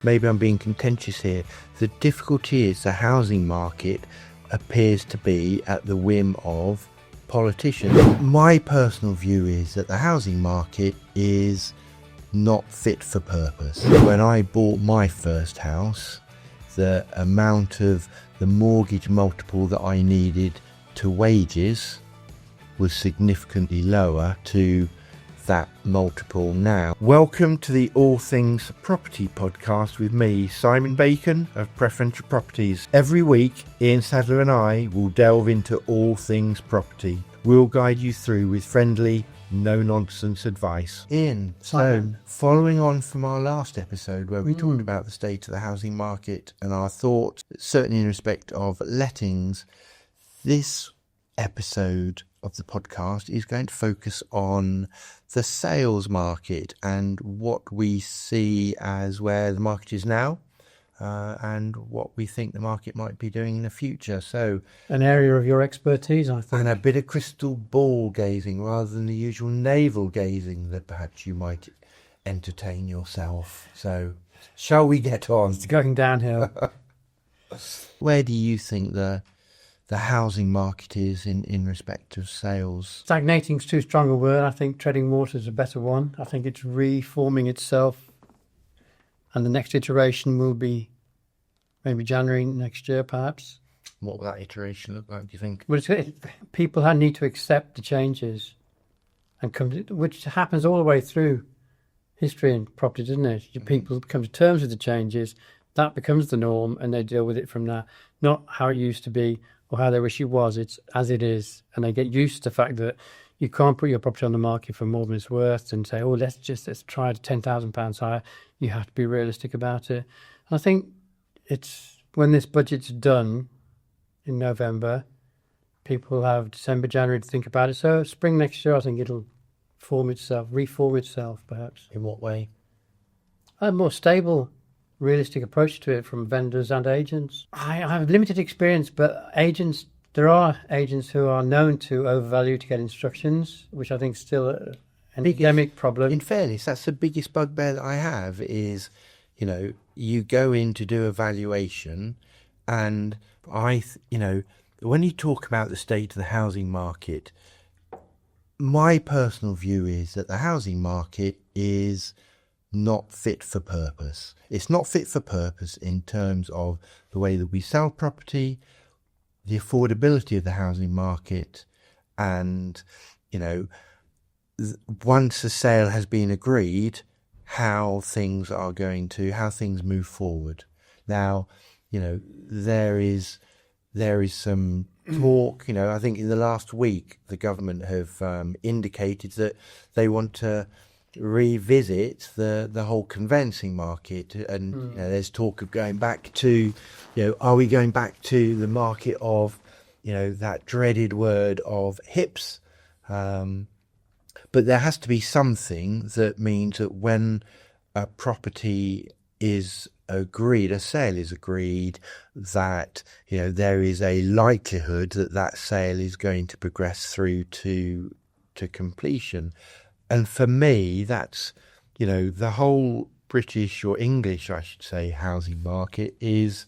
Maybe I'm being contentious here. The difficulty is the housing market appears to be at the whim of politicians. My personal view is that the housing market is not fit for purpose. When I bought my first house, the amount of the mortgage multiple that I needed to wages was significantly lower to that multiple now. Welcome to the All Things Property podcast with me, Simon Bacon of Preferential Properties. Every week, Ian Sadler and I will delve into all things property. We'll guide you through with friendly, no-nonsense advice. Ian, Simon. So following on from our last episode where we talked about the state of the housing market and our thoughts, certainly in respect of lettings, this episode of the podcast is going to focus on the sales market and what we see as where the market is now and what we think the market might be doing in the future. So an area of your expertise, I think. And a bit of crystal ball gazing rather than the usual navel gazing that perhaps you might entertain yourself. So shall we get on? It's going downhill. Where do you think the housing market is in respect of sales? Stagnating's too strong a word. I think treading water is a better one. I think it's reforming itself, and the next iteration will be maybe January next year, perhaps. What will that iteration look like, do you think? Well, people need to accept the changes, and which happens all the way through history and property, doesn't it? People come to terms with the changes, that becomes the norm, and they deal with it from there. Not how it used to be or how they wish it was. It's as it is, and they get used to the fact that you can't put your property on the market for more than it's worth and say, let's try it £10,000 higher. You have to be realistic about it. And I think it's when this budget's done in November, people have December, January to think about it. So spring next year, I think it'll reform itself, perhaps. In what way? A more stable, realistic approach to it from vendors and agents. I have limited experience, but there are agents who are known to overvalue to get instructions, which I think is still an endemic problem. In fairness, that's the biggest bugbear that I have is, you go in to do a valuation and when you talk about the state of the housing market, my personal view is that the housing market is not fit for purpose. It's not fit for purpose in terms of the way that we sell property, the affordability of the housing market, and, once a sale has been agreed, how things move forward. Now, there is some talk, I think in the last week, the government have indicated that they want to revisit the whole conveyancing market, and there's talk of going back to, are we going back to the market of, that dreaded word of hips? But there has to be something that means that when a property is agreed, a sale is agreed, that there is a likelihood that sale is going to progress through to completion. And for me, that's, the whole British or English, I should say, housing market is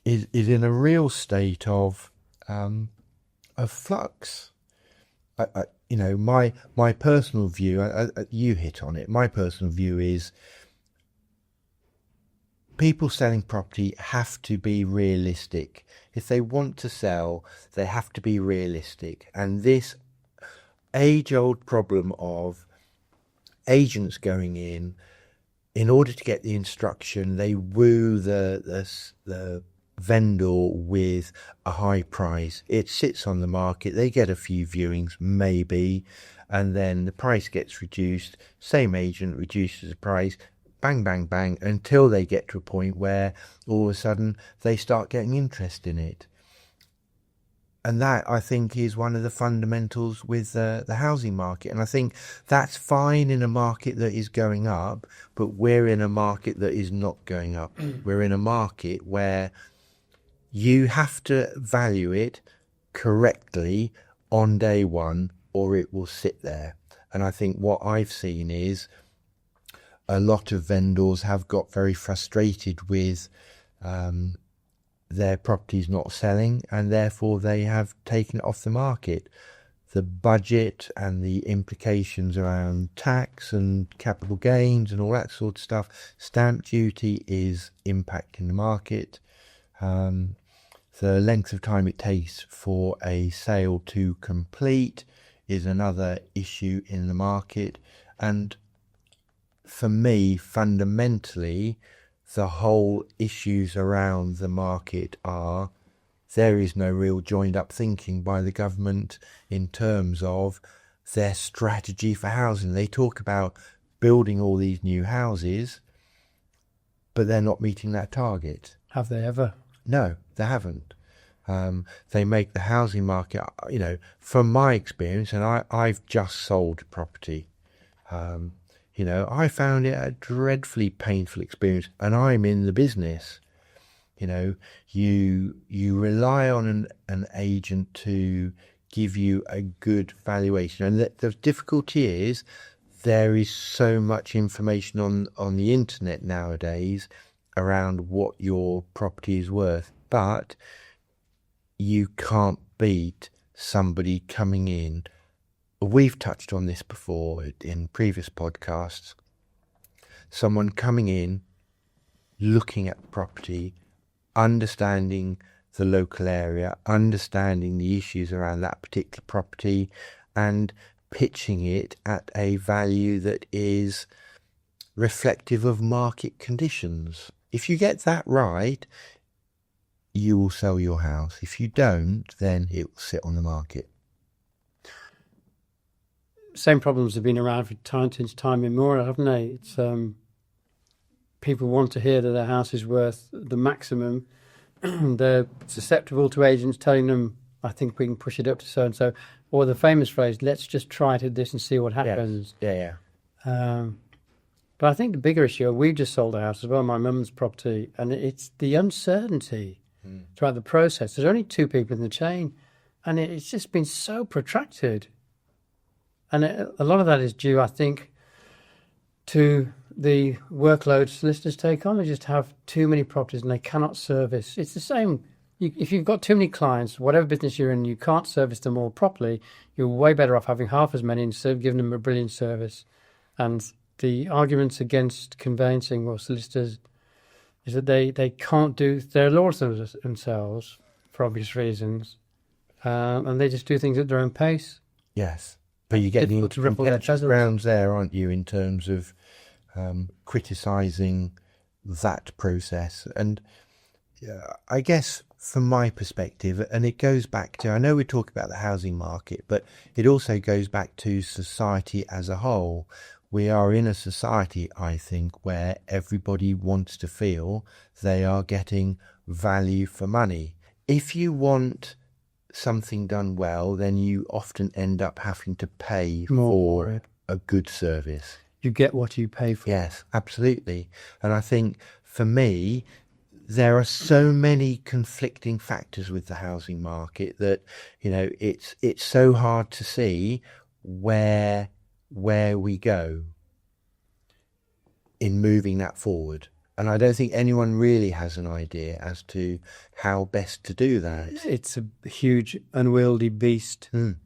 in a real state of flux. My personal view, you hit on it. My personal view is people selling property have to be realistic. If they want to sell, they have to be realistic. And this age-old problem of agents going in order to get the instruction, they woo the vendor with a high price. It sits on the market, they get a few viewings maybe, and then the price gets reduced, same agent reduces the price, bang bang bang, until they get to a point where all of a sudden they start getting interest in it. And that, I think, is one of the fundamentals with the housing market. And I think that's fine in a market that is going up, but we're in a market that is not going up. We're in a market where you have to value it correctly on day one, or it will sit there. And I think what I've seen is a lot of vendors have got very frustrated with their properties not selling, and therefore they have taken it off the market. The budget and the implications around tax and capital gains and all that sort of stuff, stamp duty is impacting the market. The length of time it takes for a sale to complete is another issue in the market. And for me, fundamentally, the whole issues around the market are there is no real joined up thinking by the government in terms of their strategy for housing. They talk about building all these new houses, but they're not meeting that target. Have they ever? No, they haven't. They make the housing market, from my experience, and I've just sold property. I found it a dreadfully painful experience, and I'm in the business. You rely on an agent to give you a good valuation, and the difficulty is there is so much information on the internet nowadays around what your property is worth, but you can't beat somebody coming in. We've touched on this before in previous podcasts. Someone coming in, looking at the property, understanding the local area, understanding the issues around that particular property, and pitching it at a value that is reflective of market conditions. If you get that right, you will sell your house. If you don't, then it will sit on the market. Same problems have been around for since time immemorial, haven't they? It's people want to hear that their house is worth the maximum. They're susceptible to agents telling them, I think we can push it up to so-and-so. Or the famous phrase, let's just try to this and see what happens. Yeah. But I think the bigger issue, we've just sold a house as well, my mum's property, and it's the uncertainty throughout the process. There's only two people in the chain, and it's just been so protracted. And a lot of that is due, I think, to the workload solicitors take on. They just have too many properties and they cannot service. It's the same. If you've got too many clients, whatever business you're in, you can't service them all properly, you're way better off having half as many instead of giving them a brilliant service. And the arguments against conveyancing or solicitors is that they can't do, they're lawyers themselves for obvious reasons, and they just do things at their own pace. Yes. But you get the contentious grounds there, aren't you, in terms of criticising that process. And I guess from my perspective, and it goes back to, I know we talk about the housing market, but it also goes back to society as a whole. We are in a society, I think, where everybody wants to feel they are getting value for money. If you want something done well, then you often end up having to pay more for a good service. You get what you pay for. Yes, absolutely. And I think for me, there are so many conflicting factors with the housing market that, it's so hard to see where we go in moving that forward. And I don't think anyone really has an idea as to how best to do that. It's a huge, unwieldy beast. And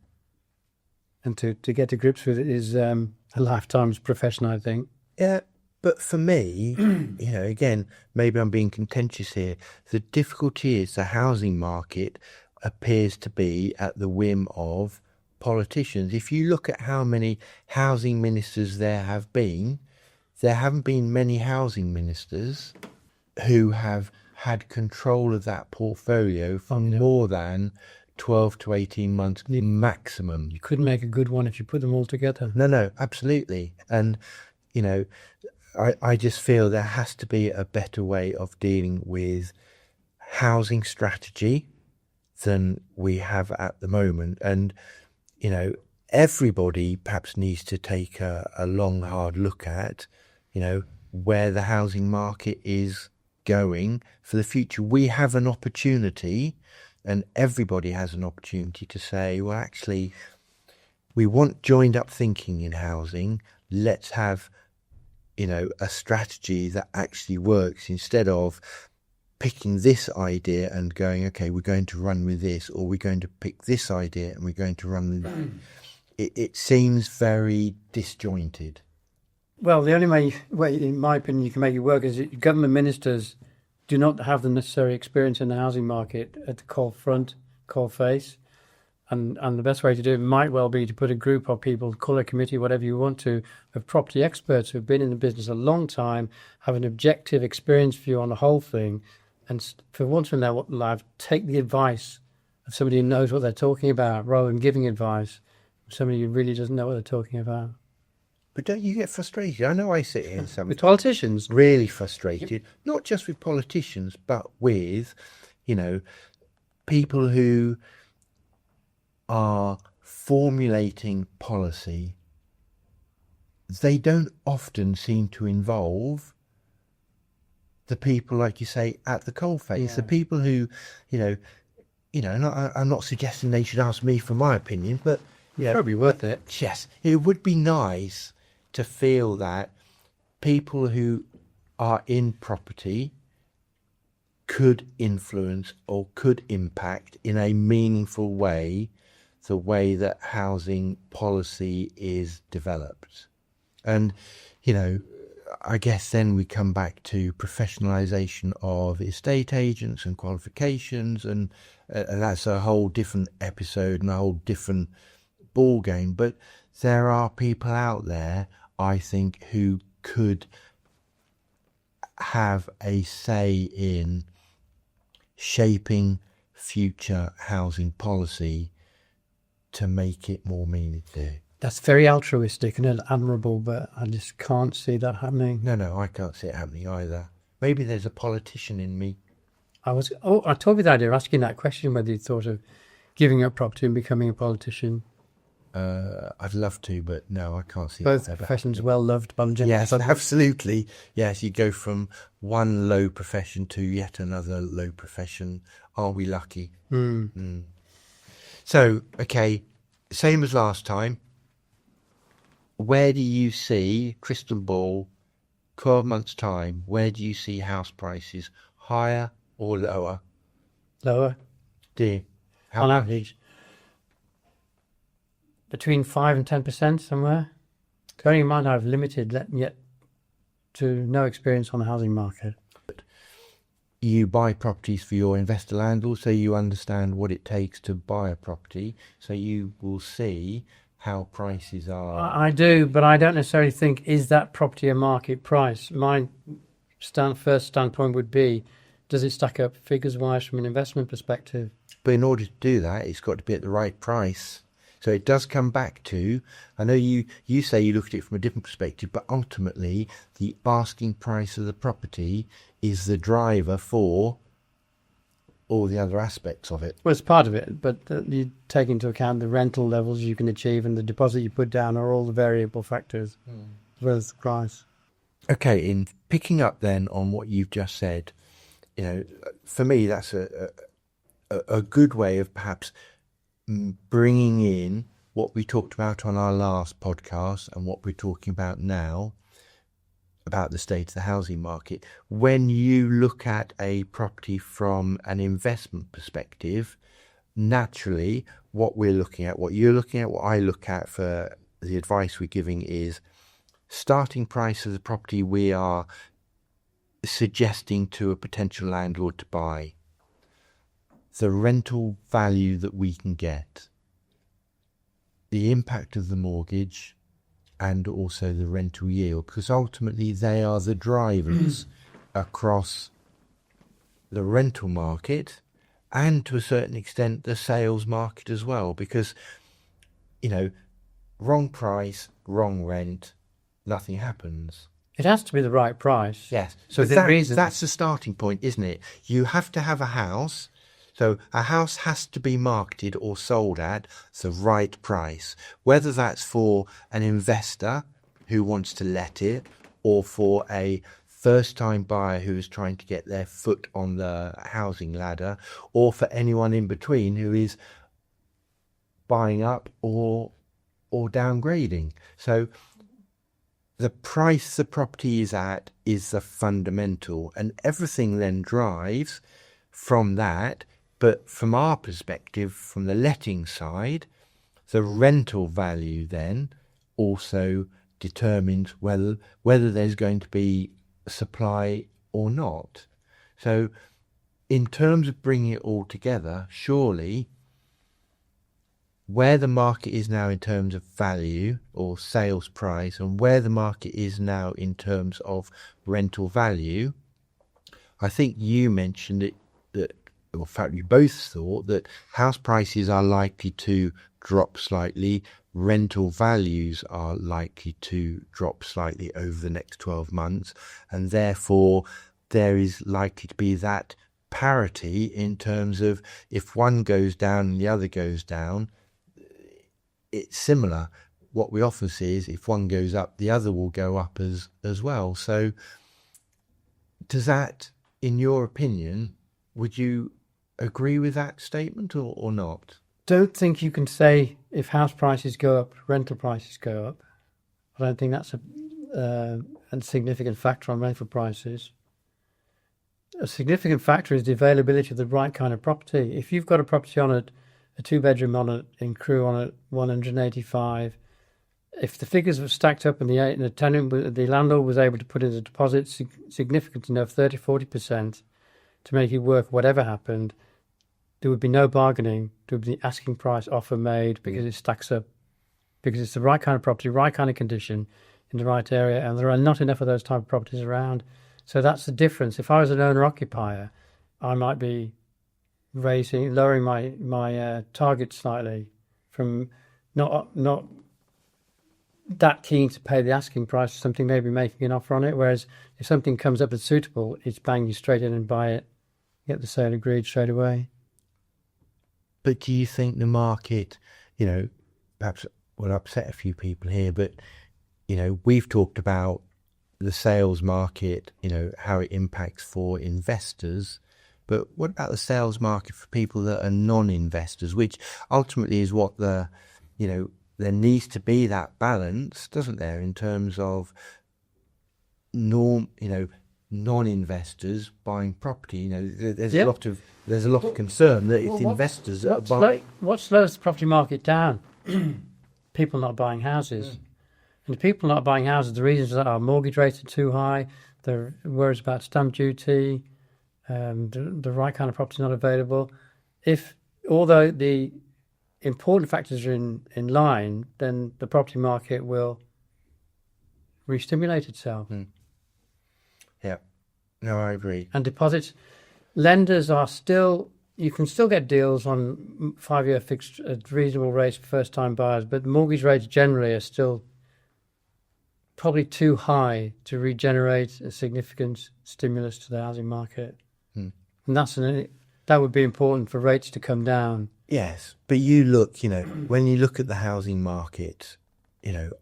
to get to grips with it is a lifetime's profession, I think. Yeah, but for me, again, maybe I'm being contentious here. The difficulty is the housing market appears to be at the whim of politicians. If you look at how many housing ministers there haven't been many housing ministers who have had control of that portfolio for more than 12 to 18 months maximum. You couldn't make a good one if you put them all together. No, absolutely. And, I just feel there has to be a better way of dealing with housing strategy than we have at the moment. And, everybody perhaps needs to take a long, hard look at where the housing market is going for the future. We have an opportunity, and everybody has an opportunity to say, well, actually, we want joined up thinking in housing. Let's have, a strategy that actually works, instead of picking this idea and going, okay, we're going to run with this, or we're going to pick this idea and we're going to run with that. It seems very disjointed. Well, the only way, in my opinion, you can make it work is that government ministers do not have the necessary experience in the housing market at the coal face. And the best way to do it might well be to put a group of people, call a committee, whatever you want to, of property experts who've been in the business a long time, have an objective experience view on the whole thing, and for once in their life, take the advice of somebody who knows what they're talking about, rather than giving advice from somebody who really doesn't know what they're talking about. But don't you get frustrated? I know I sit here and With politicians? Really frustrated, not just with politicians, but with, people who are formulating policy. They don't often seem to involve the people, like you say, at the coalface. Yeah. The people who, and I'm not suggesting they should ask me for my opinion, but Probably worth it. yes, it would be nice to feel that people who are in property could influence or could impact in a meaningful way the way that housing policy is developed. And, I guess then we come back to professionalisation of estate agents and qualifications, and that's a whole different episode and a whole different ball game. But there are people out there, I think, who could have a say in shaping future housing policy to make it more meaningful. That's very altruistic and admirable, but I just can't see that happening. No, I can't see it happening either. Maybe there's a politician in me. I told you the idea of asking that question, whether you thought of giving up property and becoming a politician. I'd love to, but no, I can't see Both that. professions well loved by the general Yes, public. absolutely. Yes, you go from one low profession to yet another low profession. Are we lucky? So, okay, same as last time. Where do you see, crystal ball, 12 months' time, where do you see house prices? Higher or lower? Lower, Dear, on average. Between 5 and 10% somewhere. Bearing in mind I have limited yet to no experience on the housing market. You buy properties for your investor landlord, so you understand what it takes to buy a property, so you will see how prices are. I do, but I don't necessarily think, is that property a market price? My first standpoint would be, does it stack up figures-wise from an investment perspective? But in order to do that, it's got to be at the right price. So it does come back to, I know you say you look at it from a different perspective, but ultimately the asking price of the property is the driver for all the other aspects of it. Well, it's part of it, but you take into account the rental levels you can achieve and the deposit you put down are all the variable factors, as well as the price. Okay, in picking up then on what you've just said, for me that's a good way of perhaps bringing in what we talked about on our last podcast and what we're talking about now, about the state of the housing market. When you look at a property from an investment perspective, naturally what we're looking at, what you're looking at, what I look at for the advice we're giving is starting price of the property we are suggesting to a potential landlord to buy, the rental value that we can get, the impact of the mortgage, and also the rental yield, because ultimately they are the drivers across the rental market and to a certain extent the sales market as well, because wrong price, wrong rent, nothing happens. It has to be the right price. Yes, so that's the starting point, isn't it? You have to have a house. So a house has to be marketed or sold at the right price, whether that's for an investor who wants to let it or for a first-time buyer who is trying to get their foot on the housing ladder, or for anyone in between who is buying up or downgrading. So the price the property is at is the fundamental, and everything then drives from that. But from our perspective, from the letting side, the rental value then also determines whether there's going to be supply or not. So in terms of bringing it all together, surely where the market is now in terms of value or sales price and where the market is now in terms of rental value, I think you mentioned it, that, or in fact you both thought that house prices are likely to drop slightly, rental values are likely to drop slightly over the next 12 months, and therefore there is likely to be that parity in terms of if one goes down and the other goes down. It's similar. What we often see is if one goes up, the other will go up as well. So does that, in your opinion, would you agree with that statement or not? Don't think you can say if house prices go up, rental prices go up. I don't think that's a significant factor on rental prices. A significant factor is the availability of the right kind of property. If you've got a property on it, a two-bedroom on it, in Crewe on it, 185. If the figures were stacked up and the landlord was able to put in a deposit significant enough, 30-40%, to make it work, whatever happened, there would be no bargaining. There would be the asking price offer made because it stacks up, because it's the right kind of property, right kind of condition, in the right area, and there are not enough of those type of properties around. So that's the difference. If I was an owner-occupier, I might be lowering my target slightly from not that keen to pay the asking price, something maybe making an offer on it. Whereas if something comes up that's suitable, it's bang, you straight in and buy it, get the sale agreed straight away. But do you think the market, perhaps will upset a few people here, but we've talked about the sales market, how it impacts for investors. But what about the sales market for people that are non-investors, which ultimately is what there needs to be that balance, doesn't there, in terms of non-investors buying property. There's a lot of concern that if investors are buying. What slows the property market down? People not buying houses. And the people not buying houses, the reasons are mortgage rates are too high, the worries about stamp duty, the right kind of property not available. Although the important factors are in line, then the property market will re-stimulate itself. Yeah, no, I agree. And deposits, lenders are still, you can still get deals on 5-year fixed at reasonable rates for first-time buyers, but mortgage rates generally are still probably too high to regenerate a significant stimulus to the housing market. And that would be important for rates to come down. Yes, but you look, when you look at the housing market,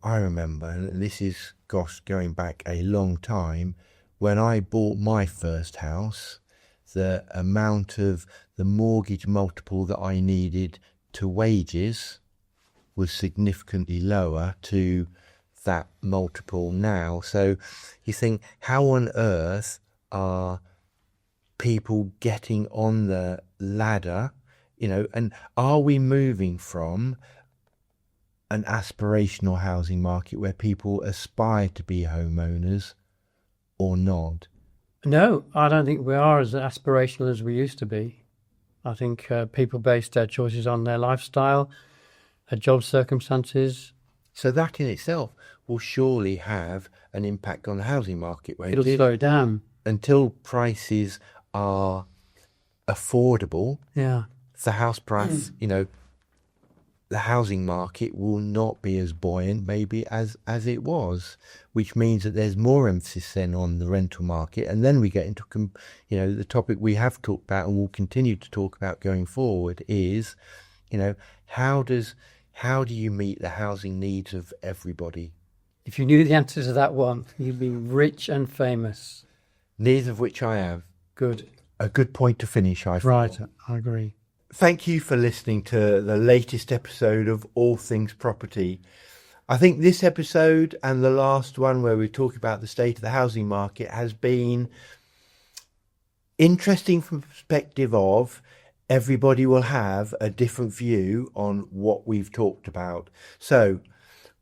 I remember, and this is, going back a long time, when I bought my first house, the amount of the mortgage multiple that I needed to wages was significantly lower to that multiple now. So you think, how on earth are people getting on the ladder, and are we moving from an aspirational housing market where people aspire to be homeowners or not? No, I don't think we are as aspirational as we used to be. I think people base their choices on their lifestyle, their job circumstances. So that in itself will surely have an impact on the housing market. It'll slow down. Until prices are affordable, the house price, the housing market will not be as buoyant maybe as it was, which means that there's more emphasis then on the rental market. And then we get into, the topic we have talked about and will continue to talk about going forward is, how do you meet the housing needs of everybody? If you knew the answer to that one, you'd be rich and famous. Neither of which I have. Good. A good point to finish, I feel. Right, I agree. Thank you for listening to the latest episode of All Things Property. I think this episode and the last one where we talk about the state of the housing market has been interesting from the perspective of everybody will have a different view on what we've talked about. So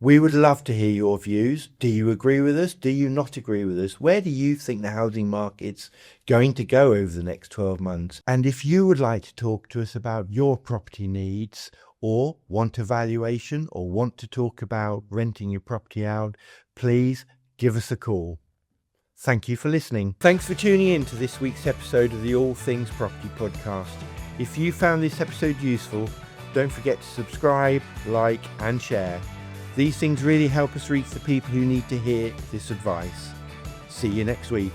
we would love to hear your views. Do you agree with us? Do you not agree with us? Where do you think the housing market's going to go over the next 12 months? And if you would like to talk to us about your property needs, or want a valuation, or want to talk about renting your property out, please give us a call. Thank you for listening. Thanks for tuning in to this week's episode of the All Things Property podcast. If you found this episode useful, don't forget to subscribe, like and share. These things really help us reach the people who need to hear this advice. See you next week.